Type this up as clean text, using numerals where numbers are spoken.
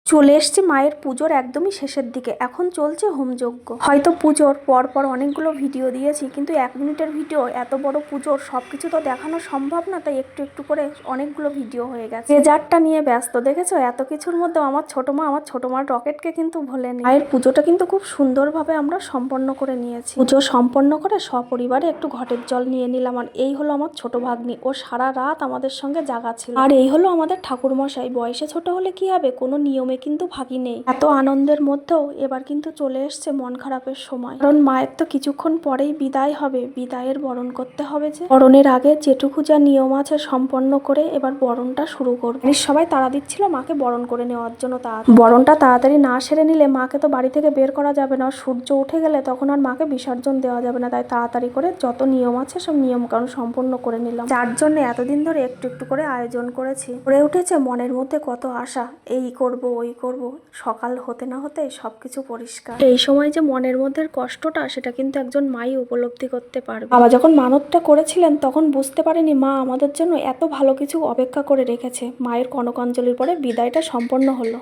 চলে এসছে মায়ের পুজোর একদমই শেষের দিকে। এখন চলছে হোমযজ্ঞ। হয়তো পুজোর পর অনেকগুলো ভিডিও দিয়েছি, কিন্তু 1 মিনিটের ভিডিও এত বড় পুজোর সবকিছু তো দেখানো সম্ভব না, তাই একটু একটু করে অনেকগুলো ভিডিও হয়ে গেছে। যে যারটা নিয়ে ব্যস্ত। দেখেছো এত কিছুর মধ্যে আমার ছোট মার রকেটকে কিন্তু ভোলেনি। মায়ের পুজোটা কিন্তু খুব সুন্দরভাবে আমরা সম্পন্ন করে নিয়েছি। পুজো সম্পন্ন করে সপরিবারে একটু ঘটের জল নিয়ে নিলাম। আর এই হলো আমার ছোট ভাগ্নি, ও সারা রাত আমাদের সঙ্গে জাগা ছিল। আর এই হলো আমাদের ঠাকুরমশাই। বয়সে ছোট হলে কি হবে, কোনো নিয়মে কিন্তু ভাগি নেই। এত আনন্দের মধ্যেও এবার কিন্তু চলে এসছে মন খারাপের সময়, কারণ মায়ের তো কিছুক্ষণ পরেই বিদায় হবে। বিদায়ের বরণ করতে হবে, যে বরণের আগে যেটুকু যা নিয়ম আছে সম্পন্ন করে এবার বরণটা শুরু করবো। সবাই তাড়া দিচ্ছিল মাকে বরণ করে নেওয়ার জন্য। বরণটা তাড়াতাড়ি না সেরে নিলে মাকে তো বাড়ি থেকে বের করা যাবে না। সূর্য উঠে গেলে তখন আর মাকে বিসর্জন দেওয়া যাবে না, তাই তাড়াতাড়ি করে যত নিয়ম আছে সব নিয়ম কারণ সম্পন্ন করে নিলাম। যার জন্য এতদিন ধরে একটু একটু করে আয়োজন করেছি। গড়ে উঠেছে মনের মধ্যে কত আশা, এই করব ওই করব। সকাল হতে না হতে সবকিছু পরিষ্কার। এই সময় যে মনের মধ্যে কষ্টটা, সেটা কিন্তু একজন মাই উপলব্ধি করতে পারবে। বাবা যখন মানতটা করেছিলেন তখন বুঝতে পারেনি মা আমাদের জন্য এত ভালো কিছু অপেক্ষা করে রেখেছে। মায়ের কনকাঞ্জলির পরে বিদায়টা সম্পন্ন হলো।